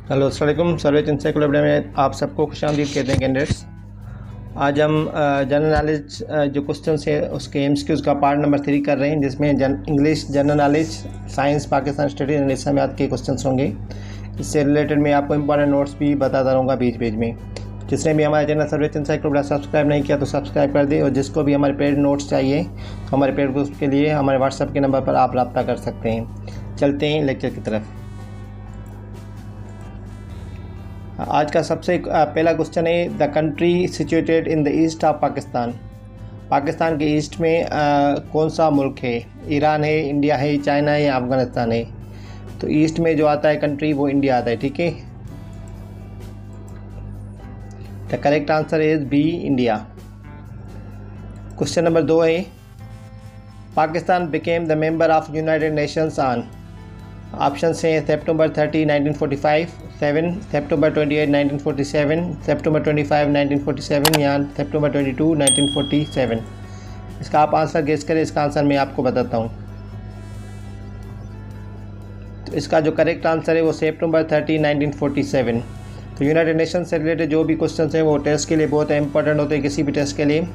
Hello अस्सलाम वालेकुम। Surveys encyclopedia में आप सबको खुशामदीद कहते हैं कैंडिडेट्स। आज हम जनरल नॉलेज जो क्वेश्चन है उसके एमसीक्यूज़ का पार्ट नंबर 3 कर रहे हैं, जिसमें English, general knowledge, science, Pakistan studies and Islamiat के क्वेश्चन होंगे। इससे रिलेटेड मैं आपको इंपॉर्टेंट नोट्स भी बताता रहूँगा बीच बीच में। जिसने भी हमारे चैनल सर्वेज इंसाइक्लोपीडिया सब्सक्राइब नहीं किया तो सब्सक्राइब कर दें, और जिसको भी हमारे पेड नोट्स चाहिए तो हमारे पेड ग्रुप के लिए हमारे व्हाट्सएप के नंबर पर आप रब्ता कर सकते हैं। चलते हैं लेक्चर की तरफ। आज का सबसे पहला क्वेश्चन है, the country situated in the east of Pakistan. Pakistan के ईस्ट में कौन सा मुल्क है? ईरान है, इंडिया है, चाइना है या अफगानिस्तान है? तो ईस्ट में जो आता है कंट्री वो इंडिया आता है, ठीक है। The correct answer is B, India. Question number 2 है, Pakistan became the member of United Nations on. Option हैं सितंबर 30, 1945, 7 सितंबर 28, 1947, सितंबर 25, 1947 या सितंबर 22, 1947। इसका आप आंसर गेस करें। इसका आंसर मैं आपको बताता हूँ। तो इसका जो करेक्ट आंसर है वो सितंबर 30, 1947। तो यूनाइटेड नेशन से रिलेटेड जो भी क्वेश्चन हैं वो टेस्ट के लिए बहुत इंपॉर्टेंट होते हैं, किसी भी टेस्ट के लिए।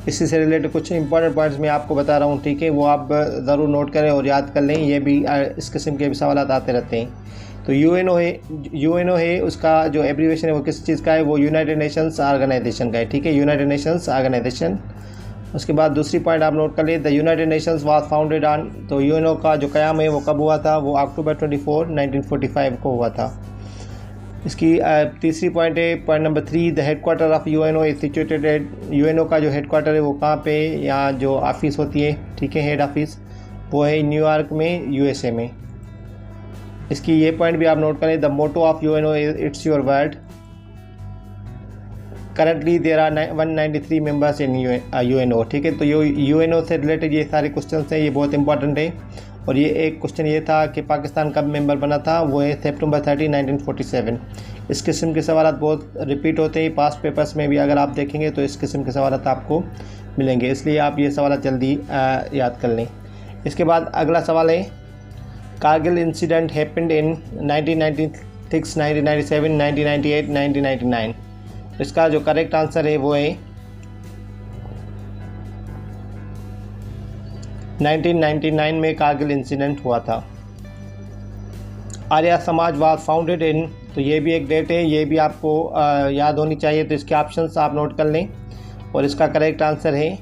इसी से रिलेटेड कुछ इंपॉर्टेंट पॉइंट्स मैं आपको बता रहा हूँ, ठीक है। वो आप ज़रूर नोट करें और याद कर लें। ये भी इस किस्म के भी सवाल आते रहते हैं। तो यूएनओ है, उसका जो एब्रीवेशन है वो किस चीज़ का है? वो यूनाइटेड नेशंस ऑर्गेनाइजेशन का है, ठीक है। United Nations Organisation. उसके बाद दूसरी पॉइंट आप नोट कर लें, the United Nations was founded on. तो यूएनओ का जो क़याम है वो कब हुआ था? वो अक्टूबर 24, 1945 को हुआ था। इसकी तीसरी पॉइंट है, point number 3, the headquarter of UNO is situated at. UNO का जो हेडक्वार्टर है वो कहाँ पे, यहाँ जो ऑफिस होती है, ठीक है, हेड ऑफिस, वो है न्यूयॉर्क में, यूएसए में। इसकी ये पॉइंट भी आप नोट करें, the motto of UNO is it's your world. Currently there are 193 members in UNO, ठीक है। तो यूएनओ से रिलेटेड ये सारे क्वेश्चन हैं, ये बहुत इंपॉर्टेंट है। और ये एक क्वेश्चन ये था कि पाकिस्तान कब मेंबर बना था, वो है सितंबर 30, 1947। इस किस्म के सवाल बहुत रिपीट होते हैं पास्ट पेपर्स में भी। अगर आप देखेंगे तो इस किस्म के सवाल आपको मिलेंगे, इसलिए आप ये सवाल जल्दी याद कर लें। इसके बाद अगला सवाल है, कारगिल इंसिडेंट हैपेंड इन 1996, 1997, 1998, 1999। इसका जो करेक्ट आंसर है वो है 1999 में कारगिल इंसिडेंट हुआ था। Arya Samaj was founded in. तो ये भी एक डेट है, ये भी आपको याद होनी चाहिए। तो इसके ऑप्शंस आप नोट कर लें, और इसका करेक्ट आंसर है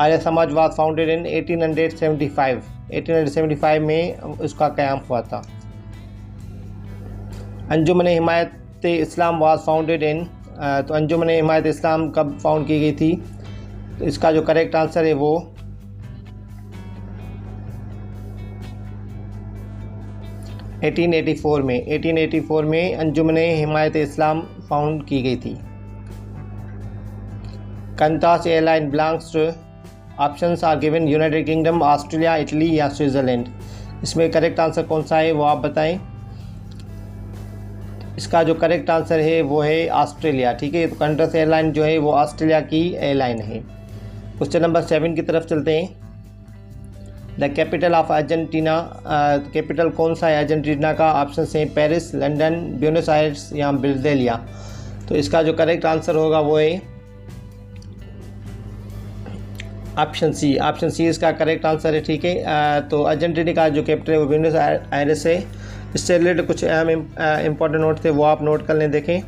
Arya Samaj was founded in 1875। 1875 में उसका क़याम हुआ था। अंजुमन हिमायत इस्लाम वाज फाउंडेड इन। तो अंजुमन हिमायत इस्लाम कब फाउंड की गई थी? तो इसका जो करेक्ट आंसर है वो 1884 में। 1884 में अंजुमन हिमायत इस्लाम फाउंड की गई थी। Qantas airline belongs to. Options are given, United Kingdom, Australia, Italy या स्विट्ज़रलैंड। इसमें करेक्ट आंसर कौन सा है वो आप बताएं। इसका जो करेक्ट आंसर है वो है ऑस्ट्रेलिया, ठीक है। तो कंतास एयरलाइन जो है वो ऑस्ट्रेलिया की एयरलाइन है। क्वेश्चन नंबर 7 की तरफ चलते हैं। The capital of Argentina. Capital कौन सा है अर्जेंटीना का? ऑप्शन हैं पेरिस, लंदन, ब्यूनस आयर्स या ब्राज़ीलिया। तो इसका जो करेक्ट आंसर होगा वो है ऑप्शन सी। ऑप्शन सी इसका करेक्ट आंसर है, ठीक है। तो अर्जेंटीना का जो कैपिटल है वो ब्यूनस आयर्स है। इससे रिलेटेड कुछ अहम इंपॉर्टेंट नोट थे, वो आप नोट कर लें। देखें,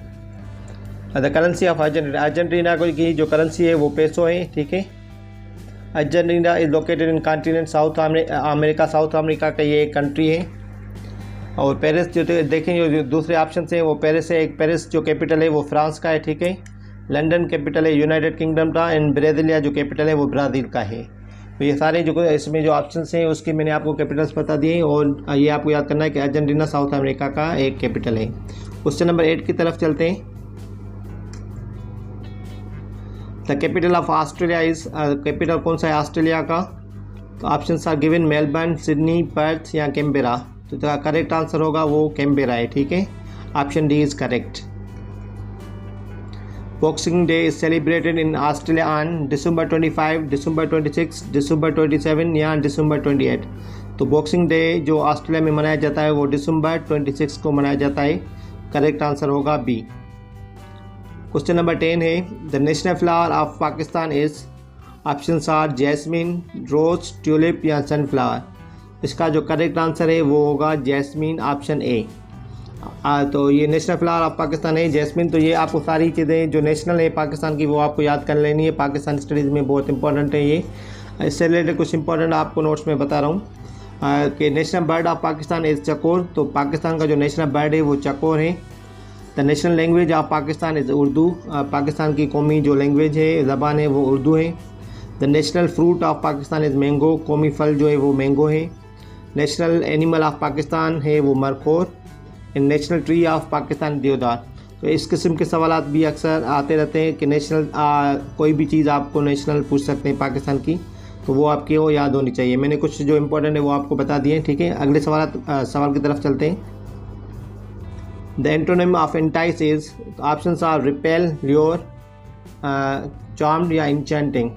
the currency of Argentina. Argentina की जो करेंसी है वो पेसो है, ठीक है। Argentina is located in continent south America. South America का ये एक कंट्री है। और पेरिस जो देखें, जो दूसरे ऑप्शन हैं वो पेरिस है। एक पेरिस जो कैपिटल है वो फ्रांस का है, ठीक है। लंदन कैपिटल है यूनाइटेड किंगडम का। एंड ब्राज़ीलिया जो कैपिटल है वो ब्राज़ील का है। तो ये सारे जो इसमें जो ऑप्शन हैं उसके मैंने आपको कैपिटल्स बता दिए, और ये आपको याद करना है कि अर्जेंटीना साउथ अमेरिका का एक कैपिटल है। क्वेश्चन नंबर 8 की तरफ चलते हैं। The capital of Australia is. Capital कौन सा है ऑस्ट्रेलिया का? तो option are given, Melbourne, Sydney, Perth या कैनबेरा। तो करेक्ट आंसर होगा वो कैनबेरा है, ठीक है। Option D is correct. Boxing day is celebrated in Australia on December 25, December 26, December 27 या December 28। तो बॉक्सिंग डे जो ऑस्ट्रेलिया में मनाया जाता है वो दिसंबर 26 को मनाया जाता है। करेक्ट आंसर होगा बी। क्वेश्चन नंबर 10 है, the national flower of Pakistan is, options are jasmine, rose, tulip या सनफ्लावर। इसका जो करेक्ट आंसर है वो होगा जैस्मिन, ऑप्शन ए। तो ये नेशनल फ्लावर ऑफ पाकिस्तान है जैस्मिन। तो ये आपको सारी चीज़ें जो नेशनल है पाकिस्तान की वो आपको याद कर लेनी है, पाकिस्तान स्टडीज़ में बहुत इंपॉर्टेंट है ये। इससे रिलेटेड कुछ इंपॉर्टेंट आपको नोट्स में बता रहा हूँ कि national bird of Pakistan is चकोर। तो पाकिस्तान का जो नेशनल बर्ड है वो चकोर है। The national language of Pakistan is Urdu. Pakistan की कौमी जो लैंग्वेज है, ज़बान है, वो उर्दू है। The national fruit of Pakistan is mango. कौमी फल जो है वो मैंगो है। नेशनल एनिमल ऑफ पाकिस्तान है वो मरखोर। इन नेशनल ट्री ऑफ पाकिस्तान देवदार। तो इस किस्म के सवाल भी अक्सर आते रहते हैं कि नेशनल कोई भी चीज़ आपको नेशनल पूछ सकते हैं पाकिस्तान की, तो वो आपकी वो याद होनी चाहिए। मैंने कुछ जो इंपॉर्टेंट है वो आपको बता दिए, ठीक है। अगले सवाल की तरफ चलते हैं। The antonym of entice is, options are repel, lure, charmed या इंचेंटिंग।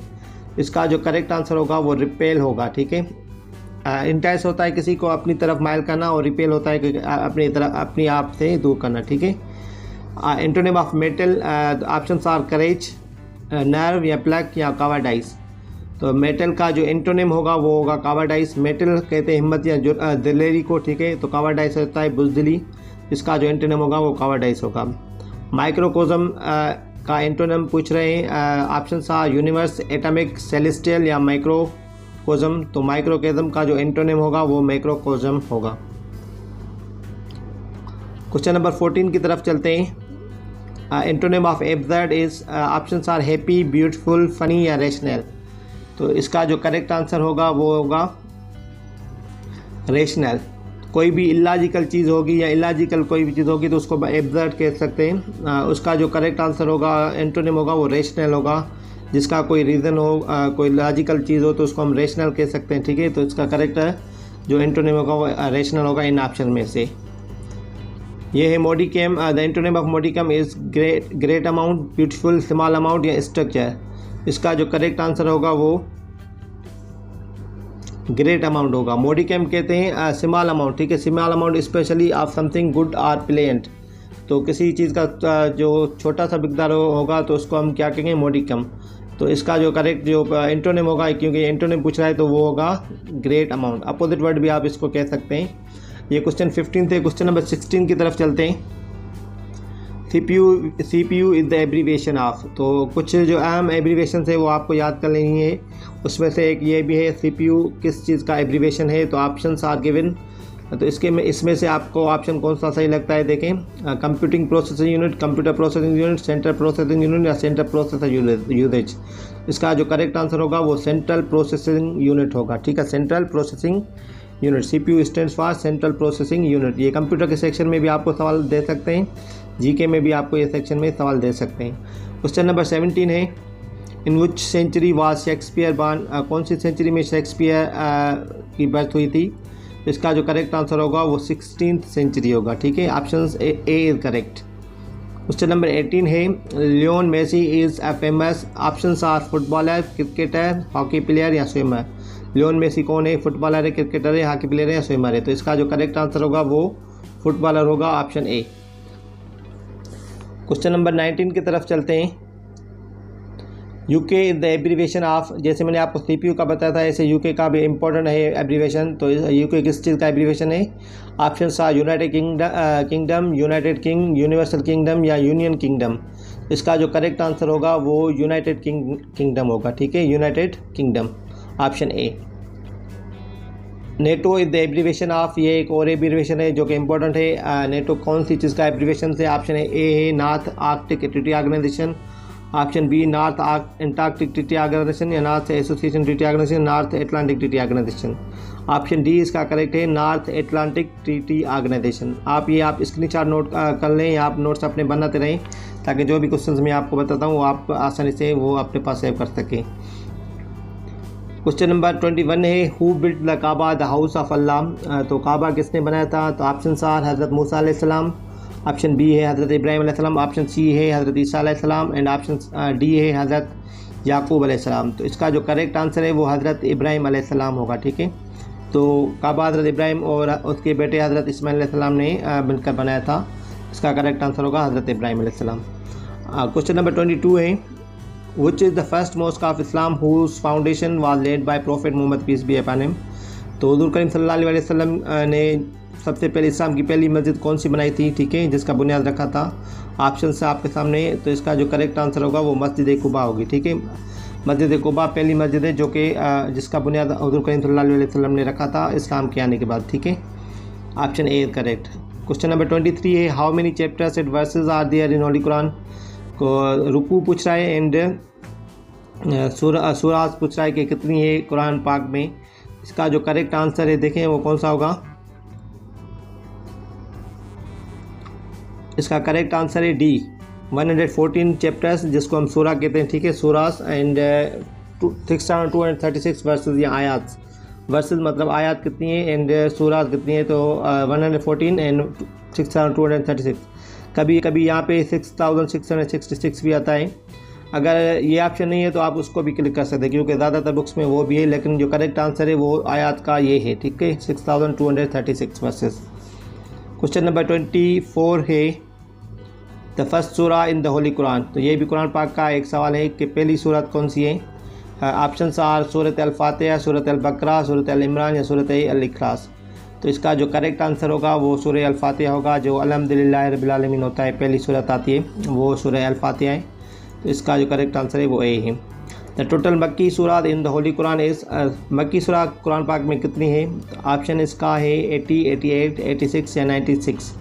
इसका जो करेक्ट आंसर होगा वो रिपेल होगा, ठीक है। इंटाइस होता है किसी को अपनी तरफ माइल करना और रिपेल होता है कि अपनी आप से दूर करना, ठीक है। Antonym of mettle, options are courage, nerve या प्लक या कावाडाइस। तो मेटल का जो एंटोनिम होगा वो होगा कावाडाइस। मेटल कहते हैं हिम्मत या दिलेरी को, ठीक है। तो कावाडाइस होता है बुजदिली। इसका जो एंटोनिम होगा वो कावाडाइस होगा। माइक्रोकोजम का एंटोनिम पूछ रहे हैं, options are universe, atomic, celestial या माइक्रोकोजम। तो माइक्रोकोजम का जो एंटोनिम होगा वो मैक्रोकोजम होगा। क्वेश्चन नंबर 14 की तरफ चलते हैं। Antonym of absurd is, options are happy, beautiful, funny या रैशनल। तो इसका जो करेक्ट आंसर होगा वो होगा रैशनल। कोई भी इलॉजिकल चीज़ होगी या इलॉजिकल कोई भी चीज़ होगी तो उसको एब्सर्ड कह सकते हैं। उसका जो करेक्ट आंसर होगा, एंटोनिम होगा, वो रैशनल होगा। जिसका कोई रीज़न हो, कोई लॉजिकल चीज़ हो तो उसको हम रैशनल कह सकते हैं, ठीक है। तो इसका करेक्ट जो एंटोनिम होगा वो रैशनल होगा इन ऑप्शन में से। ये है modicum. The antonym of modicum is great amount, beautiful, small amount या स्ट्रक्चर। इसका जो करेक्ट आंसर होगा वो ग्रेट अमाउंट होगा। मॉडिकम कहते हैं स्मॉल अमाउंट, ठीक है। Small amount specially of something good और प्लेंट। तो किसी चीज़ का जो छोटा सा मिकदार होगा तो उसको हम क्या कहेंगे, मॉडिकम। तो इसका जो करेक्ट जो एंटोनिम होगा, क्योंकि एंटोनिम पूछ रहा है तो वो होगा ग्रेट अमाउंट। अपोजिट वर्ड भी आप इसको कह सकते हैं। ये क्वेश्चन 15 थे। क्वेश्चन नंबर 16 की तरफ चलते हैं। CPU is the abbreviation of. तो कुछ जो अहम एब्रीवेशन है वो आपको याद कर लेनी है। उसमें से एक ये भी है, CPU किस चीज़ का एब्रीवेशन है। तो ऑप्शंस आर गिवन। तो इसमें से आपको ऑप्शन कौन सा सही लगता है देखें। Computing processing unit, computer processing unit, central processing unit या सेंट्रल प्रोसेसर यूजेज। इसका जो करेक्ट आंसर होगा वो सेंट्रल प्रोसेसिंग यूनिट होगा, ठीक है। Central processing unit, CPU stands for central processing unit. ये कंप्यूटर के सेक्शन में भी आपको सवाल दे सकते हैं, GK में भी आपको ये सेक्शन में सवाल दे सकते हैं। क्वेश्चन नंबर 17 है, इन विच सेंचुरी वाज शेक्सपियर बॉर्न। कौन सी सेंचुरी में शेक्सपियर की बर्थ हुई थी। इसका जो करेक्ट आंसर होगा वो 16th सेंचुरी होगा, ठीक है। Option A is correct. Question number 18 है, Lionel Messi is a famous. Options are footballer, cricketer, hockey player या स्विमर। लियोन मेसी कौन है, फुटबॉलर है, क्रिकेटर है, हॉकी प्लेयर है या स्विमर है। तो इसका जो करेक्ट आंसर होगा वो फुटबॉलर होगा, ऑप्शन ए। क्वेश्चन नंबर 19 की तरफ चलते हैं। UK is the abbreviation of. जैसे मैंने आपको CPU का बताया था, ऐसे UK का भी इम्पोर्टेंट है एब्रीवेशन। तो UK किस चीज़ का एब्रीवेशन है। Options are United Kingdom, United King, universal kingdom या यूनियन किंगडम। इसका जो करेक्ट आंसर होगा वो यूनाइटेड किंगडम होगा, ठीक है। United kingdom, option A. NATO is the abbreviation of. ये एक और एब्रीवेशन है जो कि इम्पोर्टेंट है। नेटो कौन सी चीज़ का एब्रीवेशन है। ऑप्शन ए है North Arctic Treaty Organisation, option B North Antarctic Treaty Organisation या North Association Treaty Organisation, North Atlantic Treaty Organisation. Option D इसका करेक्ट है, नॉर्थ एटलांटिक ट्रीटी ऑर्गेनाइजेशन। आप स्क्रीनशॉट नोट कर लें, आप नोट्स अपने बनाते रहें ताकि जो भी क्वेश्चंस मैं आपको बताता हूँ वो आप आसानी से वो अपने पास सेव कर सकें। क्वेश्चन नंबर 21 है, who built the Kaaba the house of Allah. तो काबा किसने बनाया था। तो ऑप्शन आर हज़रत मूसा अलैहिस्सलाम, ऑप्शन बी है हज़रत इब्राहिम अलैहिस्सलाम, ऑप्शन सी है हज़रत ईसा अलैहिस्सलाम एंड ऑप्शन डी है हज़रत याकूब अलैहिस्सलाम। तो इसका जो करेक्ट आंसर है वो हज़रत इब्राहिम अलैहिस्सलाम होगा, ठीक है। तो काबा हज़रत इब्राहिम और उसके बेटे हज़रत इस्माइल अलैहिस्सलाम ने मिलकर बनाया था। इसका करेक्ट आंसर होगा हज़रत इब्राहिम अलैहिस्सलाम। क्वेश्चन नंबर 22 है, which is the first mosque of Islam whose foundation was laid by prophet Muhammad peace be upon him. तो हुज़ूर करीम सल्लल्लाहु अलैहि वसल्लम ने सबसे पहले इस्लाम की पहली मस्जिद कौन सी बनाई थी, ठीक है, जिसका बुनियाद रखा था। ऑप्शन से आपके सामने, तो इसका जो करेक्ट आंसर होगा वो मस्जिद कुबा होगी, ठीक है। मस्जिद कुबा पहली मस्जिद है जो कि जिसका बुनियाद हुज़ूर करीम सल्लल्लाहु अलैहि वसल्लम ने रखा था इस्लाम के आने के बाद, ठीक है। Option A correct. Question number 23 है, how many chapters and verses are there in holy Quran. को रुकू पूछ रहा है एंड सूराज पूछ रहा है कि कितनी है कुरान पाक में। इसका जो करेक्ट आंसर है देखें वो कौन सा होगा। इसका करेक्ट आंसर है डी, 114 चैप्टर्स जिसको हम सूरा कहते हैं, ठीक है, सूरास एंड 6236 वर्सेस या आयात। वर्सेस मतलब आयात कितनी है एंड सूरास कितनी है, तो 114 एंड 6236। कभी कभी यहाँ पे 6666 भी आता है। अगर ये ऑप्शन नहीं है तो आप उसको भी क्लिक कर सकते हैं क्योंकि ज़्यादातर बुक्स में वो भी है, लेकिन जो करेक्ट आंसर है वो आयात का ये है, ठीक है, 6236 वर्सेस। क्वेश्चन नंबर 24 है, द फर्स्ट सूरा इन द होली कुरान। तो ये भी कुरान पाक का एक सवाल है कि पहली सूरत कौन सी है। ऑप्शन आर सूरत अल फातिहा, सूरत अल बकरा, सूरत अल इमरान या सूरत अल इखलास। तो इसका जो करेक्ट आंसर होगा वो सूरह अल फातिहा होगा, जो अल्हम्दुलिल्लाह रब्बिल आलमीन होता है, पहली सूरत आती है वो सूरह अल फातिहा है। तो इसका जो करेक्ट आंसर है वो ए है। The total Makki surat in the holy Quran is, मक्की सूरत कुरान पाक में कितनी है। ऑप्शन इसका है 80, 88, 86 या 96।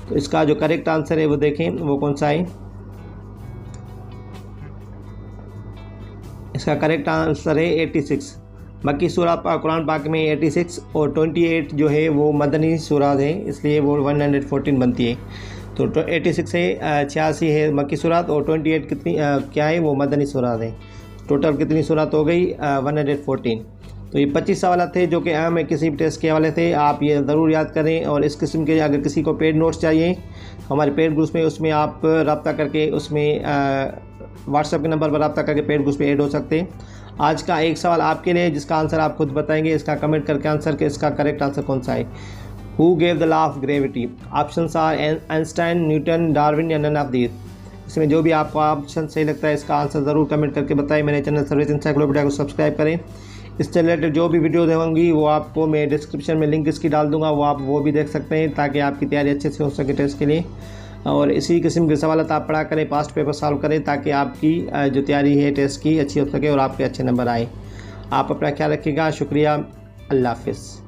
तो इसका जो करेक्ट आंसर है वो देखें वो कौन सा है। इसका करेक्ट आंसर है 86। मक्की सूरत कुरान पाक में 86 और 28 जो है वो मदनी सूरत है, इसलिए वो 114 बनती है। तो 86 है 86 है मक्की सूरत और 28 कितनी क्या है वो मदनी सूरत है। टोटल कितनी सूरत हो गई 114। तो ये 25 सवाल थे जो कि अहम है किसी भी टेस्ट के हवाले थे, आप ये ज़रूर याद करें। और इस किस्म के अगर किसी को पेड नोट्स चाहिए हमारे पेड ग्रुप्स में, उसमें आप रब्ता करके उसमें व्हाट्सएप के नंबर पर रब्ता करके पेड ग्रुप्स पे ऐड हो सकते हैं। आज का एक सवाल आपके लिए जिसका आंसर आप खुद बताएंगे, इसका कमेंट करके आंसर के इसका करेक्ट आंसर कौन सा है। Who gave the law of gravity. Option are Einstein, Newton, Darwin या नन ऑफ दीज। इसमें जो भी आपको ऑप्शन सही लगता है इसका आंसर ज़रूर कमेंट करके बताएं। मेरे चैनल सर्विस एनसाइक्लोपीडिया को सब्सक्राइब करें। इससे रिलेटेड जो भी वीडियोज़ होंगी वो आपको मैं डिस्क्रिप्शन में लिंक इसकी डाल दूंगा, वो आप वो भी देख सकते हैं ताकि आपकी तैयारी अच्छे से हो सके टेस्ट के लिए। और इसी किस्म के सवाल आप पढ़ा करें, पास्ट पेपर सॉल्व करें ताकि आपकी जो तैयारी है टेस्ट की अच्छी हो सके और आपके अच्छे नंबर आए। आप अपना ख्याल रखिएगा। शुक्रिया, अल्लाह हाफ़िज़।